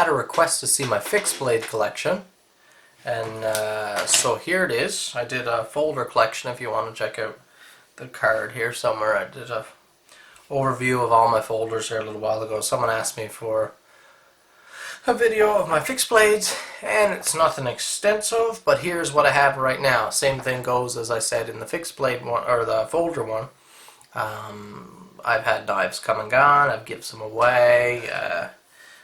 had a request to see my fixed blade collection, and so here it is. I did a folder collection. If you want to check out the card here somewhere, I did a overview of all my folders here a little while ago. Someone asked me for a video of my fixed blades, and it's nothing extensive, but here's what I have right now. Same thing goes as I said in the fixed blade one, or the folder one. I've had knives come and gone, I've given some away,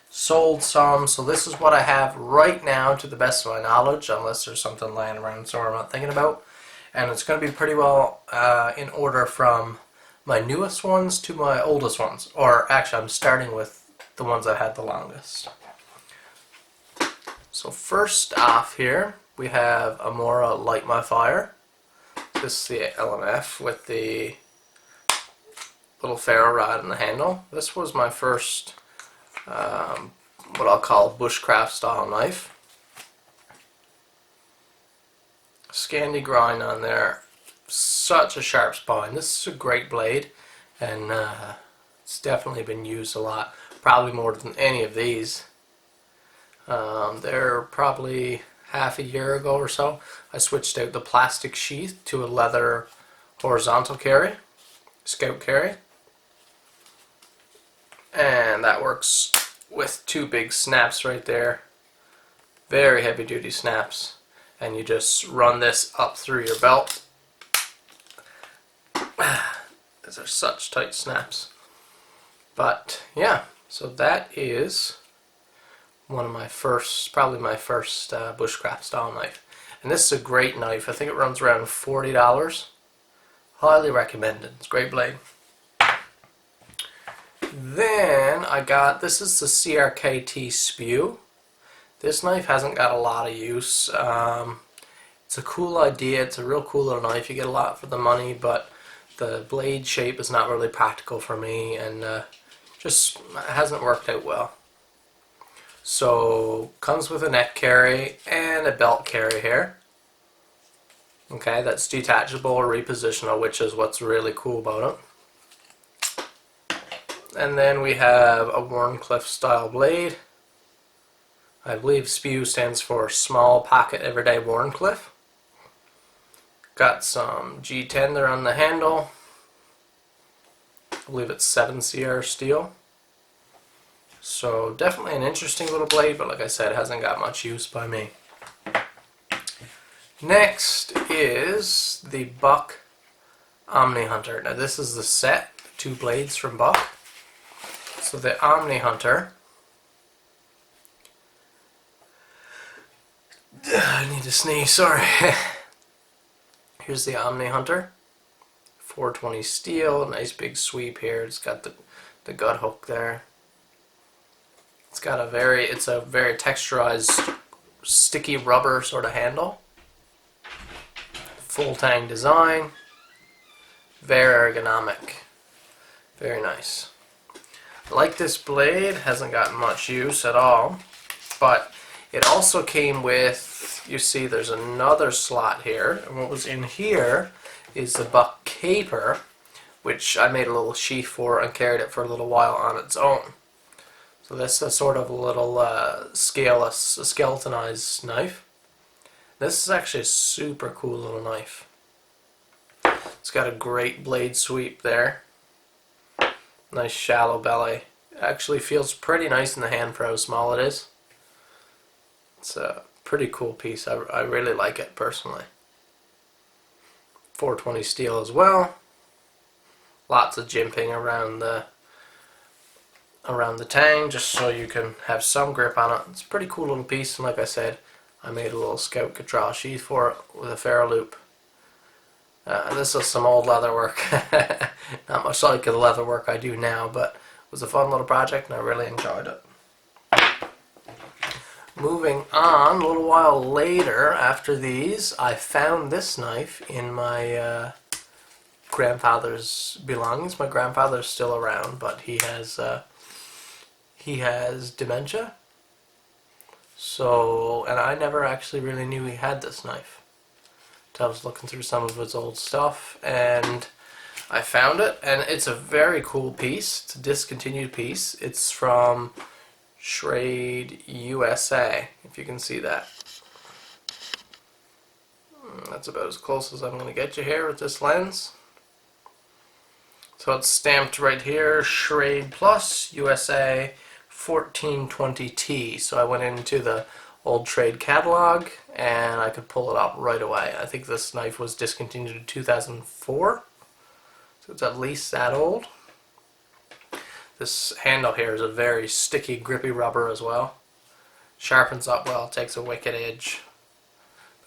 sold some, so this is what I have right now to the best of my knowledge, unless there's something lying around somewhere I'm not thinking about. And it's going to be pretty well in order from my newest ones to my oldest ones, or actually I'm starting with the ones I had the longest. So first off here we have Aurora Light My Fire. This is the LMF with the little ferro rod in the handle. This was my first what I'll call Bushcraft style knife. Scandi grind on there. Such a sharp spine. This is a great blade, and it's definitely been used a lot, probably more than any of these. They're probably half a year ago or so I switched out the plastic sheath to a leather horizontal carry, scout carry, and that works with two big snaps right there, very heavy duty snaps, and you just run this up through your belt. These are such tight snaps. But yeah, so that is one of my first, probably my first Bushcraft style knife. And this is a great knife. I think it runs around $40. Highly recommended. It's a great blade. Then I got, this is the CRKT Spew. This knife hasn't got a lot of use. It's a cool idea. It's a real cool little knife. You get a lot for the money, but the blade shape is not really practical for me, and just hasn't worked out well. So comes with a neck carry and a belt carry here. Okay, that's detachable or repositionable, which is what's really cool about it. And then we have a Wharncliffe style blade. I believe SPEW stands for Small Pocket Everyday Wharncliffe. Got some G10 there on the handle. I believe it's 7CR steel. So definitely an interesting little blade, but like I said, it hasn't got much use by me. Next is the Buck Omni Hunter. Now this is the set, 2 blades from Buck. So the Omni Hunter, I need to sneeze, sorry. Here's the Omni Hunter, 420 steel, nice big sweep here. It's got the gut hook there. It's got a very texturized, sticky rubber sort of handle. Full tang design, very ergonomic, very nice. I like this blade, hasn't got much use at all, but it also came with, you see there's another slot here, and what was in here is the Buck Caper, which I made a little sheath for and carried it for a little while on its own. So this is sort of a little skeletonized knife. This is actually a super cool little knife. It's got a great blade sweep there. Nice shallow belly. Actually feels pretty nice in the hand for how small it is. It's a pretty cool piece. I really like it personally. 420 steel as well. Lots of jimping around the tang, just so you can have some grip on it. It's a pretty cool little piece, and like I said, I made a little Scout Catrol sheath for it with a ferro loop. This is some old leather work. Not much like the leather work I do now, but it was a fun little project and I really enjoyed it. Moving on, a little while later after these, I found this knife in my grandfather's belongings. My grandfather's still around, but he has dementia. So, and I never actually really knew he had this knife. I was looking through some of his old stuff and I found it, and it's a very cool piece. It's a discontinued piece. It's from Schrade USA, if you can see that. That's about as close as I'm going to get you here with this lens. So it's stamped right here, Schrade Plus USA 1420T. So I went into the old trade catalog and I could pull it up right away. I think this knife was discontinued in 2004, so it's at least that old. This handle here is a very sticky, grippy rubber as well. Sharpens up well, takes a wicked edge.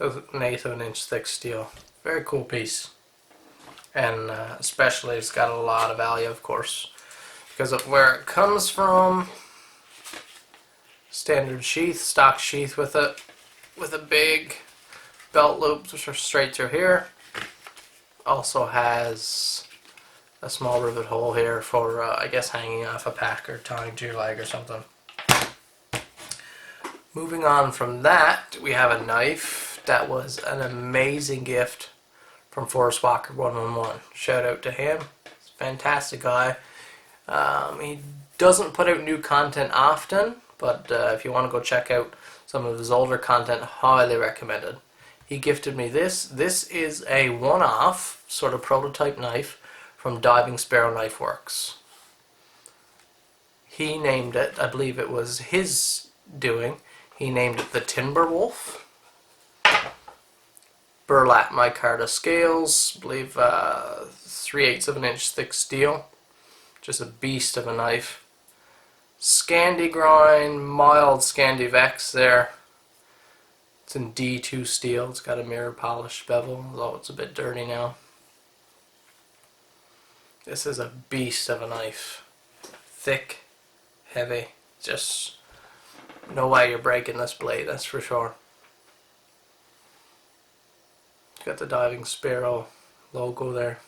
An eighth of an inch thick steel. Very cool piece. And especially it's got a lot of value, of course, because of where it comes from. Standard sheath, stock sheath with it, with a big belt loop which are straight through here. Also has a small rivet hole here for I guess hanging off a pack or tying to your leg or something. Moving on from that, we have a knife that was an amazing gift from Forrest Walker 111. Shout out to him. He's a fantastic guy. He doesn't put out new content often, but if you want to go check out some of his older content, highly recommended. He gifted me this. This is a one-off sort of prototype knife from Diving Sparrow Knife Works. He named it, I believe it was his doing, he named it the Timberwolf. Burlap micarta scales, I believe 3/8 of an inch thick steel. Just a beast of a knife. Scandi grind, mild Scandi Vex there. It's in D2 steel. It's got a mirror polished bevel, although it's a bit dirty now. This is a beast of a knife. Thick, heavy. Just no way you're breaking this blade, that's for sure. Got the Diving Sparrow logo there.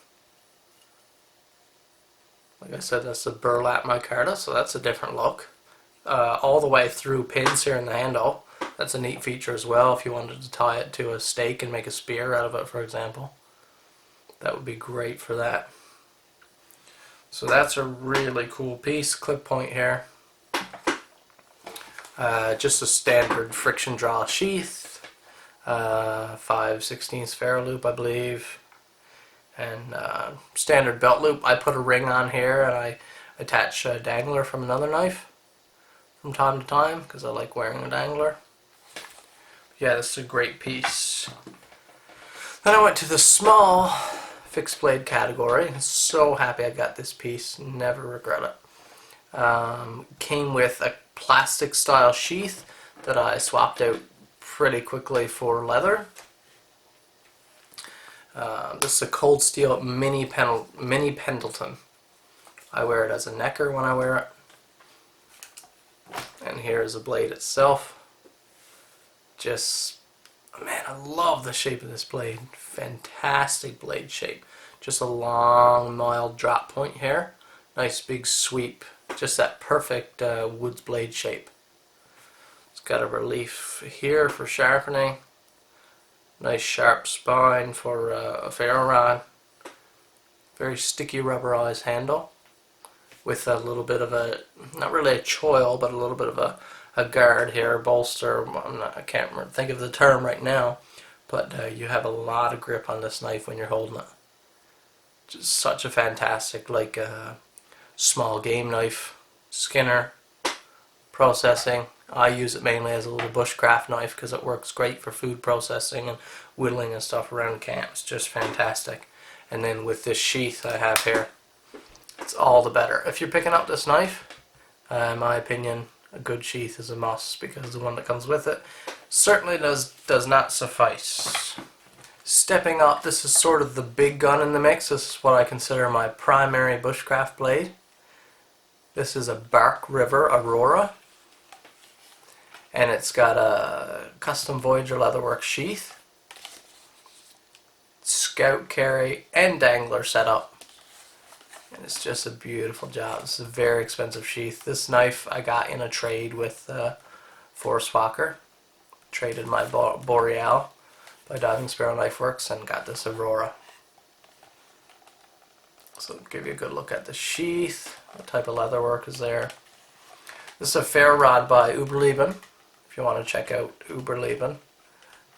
Like I said, that's the burlap micarta, so that's a different look. All the way through pins here in the handle. That's a neat feature as well if you wanted to tie it to a stake and make a spear out of it, for example. That would be great for that. So that's a really cool piece. Clip point here. Just a standard friction draw sheath. 5/16 ferro loop, I believe, and standard belt loop. I put a ring on here and I attach a dangler from another knife from time to time because I like wearing a dangler. Yeah, this is a great piece. Then I went to the small fixed blade category. I'm so happy I got this piece, never regret it. Came with a plastic style sheath that I swapped out pretty quickly for leather. This is a cold steel mini Pendleton. I wear it as a necker when I wear it. And here's the blade itself. Just, man, I love the shape of this blade. Fantastic blade shape. Just a long, mild drop point here. Nice big sweep. Just that perfect woods blade shape. It's got a relief here for sharpening. Nice sharp spine for a ferro rod. Very sticky rubberized handle with a little bit of a, not really a choil, but a little bit of a guard here, bolster. I can't think of the term right now, but you have a lot of grip on this knife when you're holding it. Just such a fantastic, like small game knife, skinner, processing. I use it mainly as a little bushcraft knife because it works great for food processing and whittling and stuff around camp. It's just fantastic. And then with this sheath I have here, it's all the better. If you're picking up this knife, in my opinion, a good sheath is a must because the one that comes with it certainly does not suffice. Stepping up, this is sort of the big gun in the mix. This is what I consider my primary bushcraft blade. This is a Bark River Aurora, and it's got a custom Voyager leatherwork sheath, scout carry, and dangler setup. And it's just a beautiful job. This is a very expensive sheath. This knife I got in a trade with Forrest Walker. Traded my Boreal by Diving Sparrow Knife Works and got this Aurora. So give you a good look at the sheath. What type of leatherwork is there? This is a fair rod by Uberleben. If you want to check out Uberleben,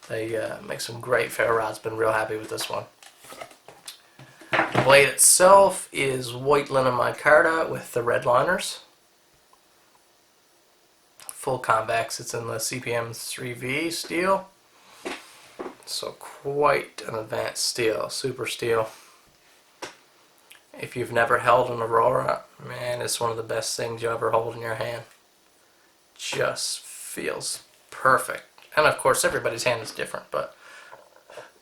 they make some great fair rods. Been real happy with this one. The blade itself is white linen micarta with the red liners. Full convex. It's in the CPM 3V steel. So quite an advanced steel, super steel. If you've never held an Aurora, man, it's one of the best things you ever hold in your hand. Just feels perfect. And of course everybody's hand is different, but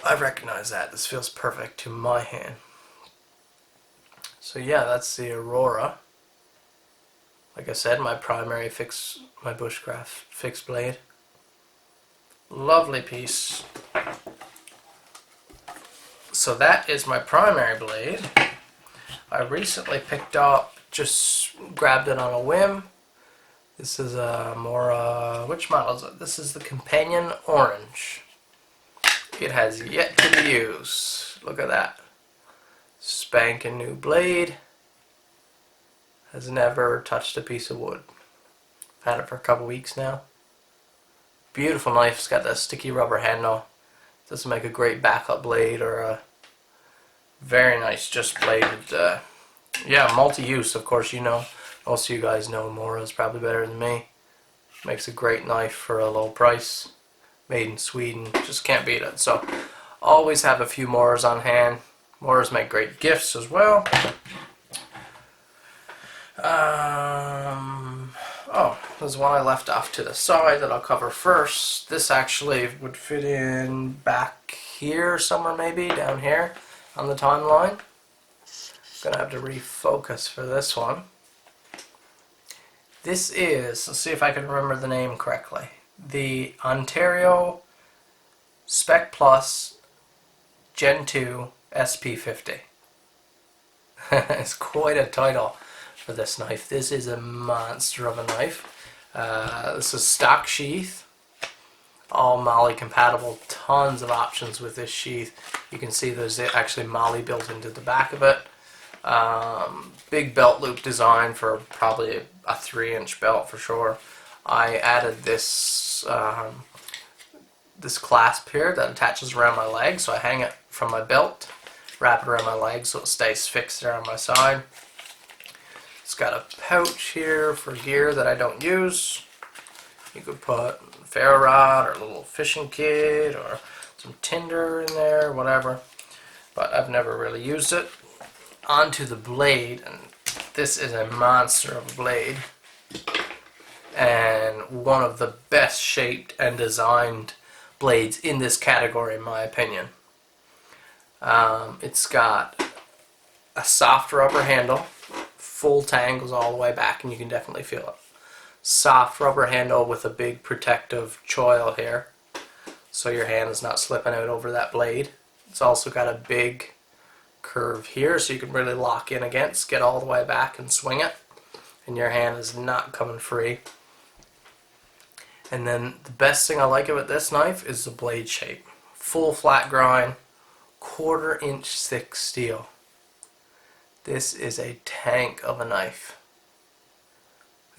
I recognize that. This feels perfect to my hand. So yeah, that's the Aurora. Like I said, my primary my Bushcraft fixed blade. Lovely piece. So that is my primary blade. I recently picked up, just grabbed it on a whim. This is a more, which model is it? This is the Companion Orange. It has yet to be used. Look at that. Spanking new blade. Has never touched a piece of wood. I've had it for a couple weeks now. Beautiful knife. It's got that sticky rubber handle. Doesn't make a great backup blade or a very nice just blade. Yeah, multi-use, of course, you know. Most of you guys know Mora's probably better than me. Makes a great knife for a low price. Made in Sweden. Just can't beat it. So, always have a few Moras on hand. Moras make great gifts as well. Oh, there's one I left off to the side that I'll cover first. This actually would fit in back here somewhere, maybe down here on the timeline. Gonna have to refocus for this one. This is, let's see if I can remember the name correctly, the Ontario Spec Plus Gen 2 SP50. It's quite a title for this knife. This is a monster of a knife. This is stock sheath, all Moly compatible. Tons of options with this sheath. You can see there's actually Moly built into the back of it. Big belt loop design for probably a 3-inch belt for sure. I added this this clasp here that attaches around my leg, so I hang it from my belt, wrap it around my leg so it stays fixed there on my side. It's got a pouch here for gear that I don't use. You could put a ferro rod or a little fishing kit or some tinder in there, whatever. But I've never really used it. Onto the blade, and this is a monster of a blade. And one of the best shaped and designed blades in this category in my opinion. It's got a soft rubber handle. Full tang goes all the way back and you can definitely feel it. Soft rubber handle with a big protective choil here so your hand is not slipping out over that blade. It's also got a big curve here so you can really lock in against, get all the way back and swing it, and your hand is not coming free. And then the best thing I like about this knife is the blade shape. Full flat grind, 1/4 inch thick steel. This is a tank of a knife.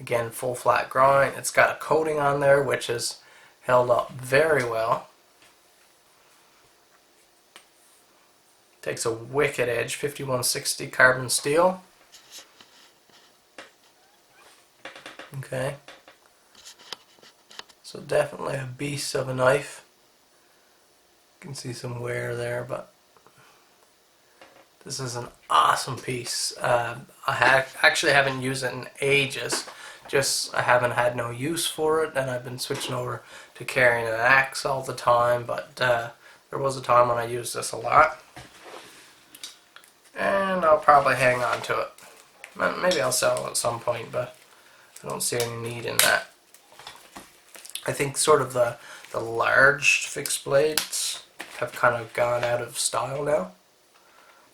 Again, full flat grind. It's got a coating on there which is held up very well. Takes a wicked edge, 5160 carbon steel. Okay. So definitely a beast of a knife. You can see some wear there, but this is an awesome piece. Actually haven't used it in ages. Just I haven't had no use for it, and I've been switching over to carrying an axe all the time. But there was a time when I used this a lot, and I'll probably hang on to it. Maybe I'll sell it at some point, but I don't see any need in that. I think sort of the large fixed blades have kind of gone out of style now,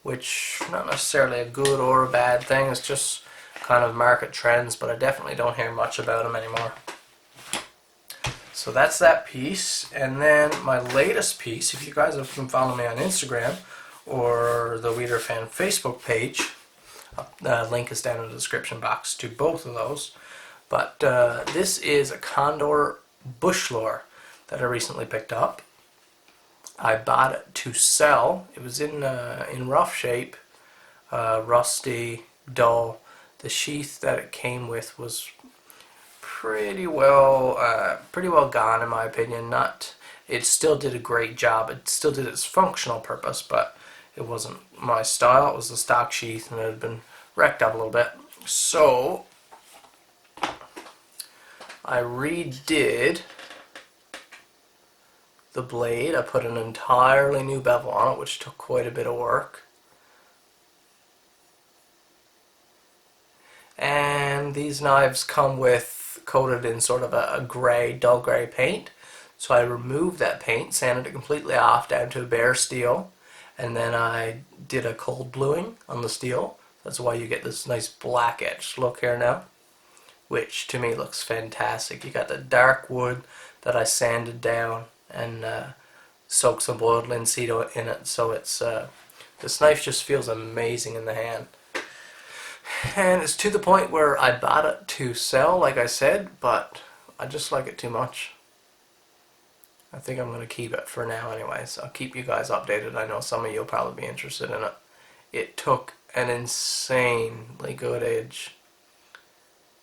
which not necessarily a good or a bad thing. It's just kind of market trends, but I definitely don't hear much about them anymore. So that's that piece. And then my latest piece, if you guys have been following me on Instagram or the Weeder Fan Facebook page, link is down in the description box to both of those. But this is a Condor bush lore that I recently picked up. I bought it to sell. It was in rough shape, rusty, dull. The sheath that it came with was pretty well gone in my opinion. It still did a great job. It still did its functional purpose, but it wasn't my style. It was the stock sheath, and it had been wrecked up a little bit. So I redid the blade. I put an entirely new bevel on it, which took quite a bit of work. And these knives come coated in sort of a gray, dull gray paint. So I removed that paint, sanded it completely off down to a bare steel, and then I did a cold bluing on the steel. That's why you get this nice black etched look here now, which to me looks fantastic. You got the dark wood that I sanded down and soaked some boiled linseed in it, so it's this knife just feels amazing in the hand. And it's to the point where I bought it to sell, like I said, but I just like it too much. I think I'm going to keep it for now anyways. I'll keep you guys updated. I know some of you will probably be interested in it. It took an insanely good edge,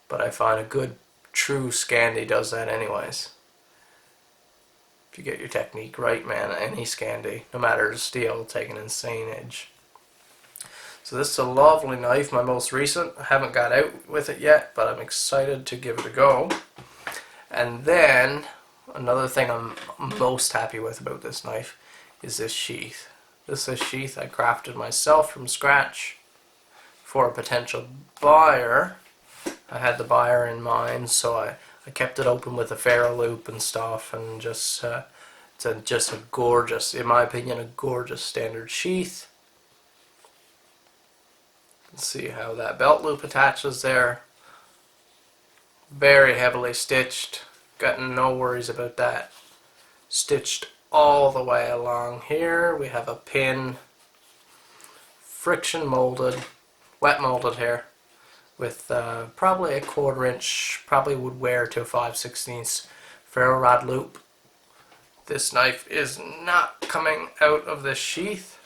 but I find a good true Scandi does that anyways. If you get your technique right, man, any Scandi, no matter the steel, will take an insane edge. So this is a lovely knife, my most recent. I haven't got out with it yet, but I'm excited to give it a go. And then another thing I'm most happy with about this knife is this sheath. This is a sheath I crafted myself from scratch for a potential buyer. I had the buyer in mind, so I kept it open with a ferro loop and stuff, and just it's just a gorgeous, in my opinion, a gorgeous standard sheath. Let's see how that belt loop attaches there. Very heavily stitched. Got no worries about that. Stitched all the way along here. We have a pin, friction molded, wet molded here, with probably a 1/4 inch, probably would wear to a 5/16 ferro rod loop. This knife is not coming out of this sheath.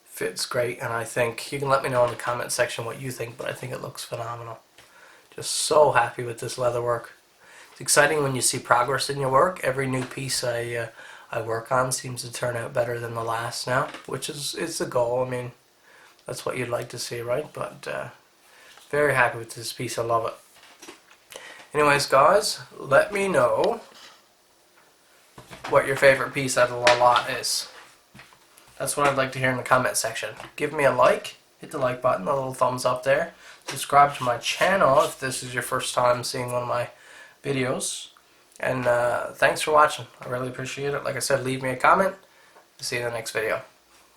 Fits great, and I think you can let me know in the comment section what you think, but I think it looks phenomenal. Just so happy with this leather work. It's exciting when you see progress in your work. Every new piece I work on seems to turn out better than the last now, which is the goal. I mean, that's what you'd like to see, right? But very happy with this piece. I love it. Anyways, guys, let me know what your favorite piece out of the lot is. That's what I'd like to hear in the comment section. Give me a like, hit the like button, the little thumbs up there. Subscribe to my channel if this is your first time seeing one of my videos. And thanks for watching. I really appreciate it. Like I said, leave me a comment. See you in the next video.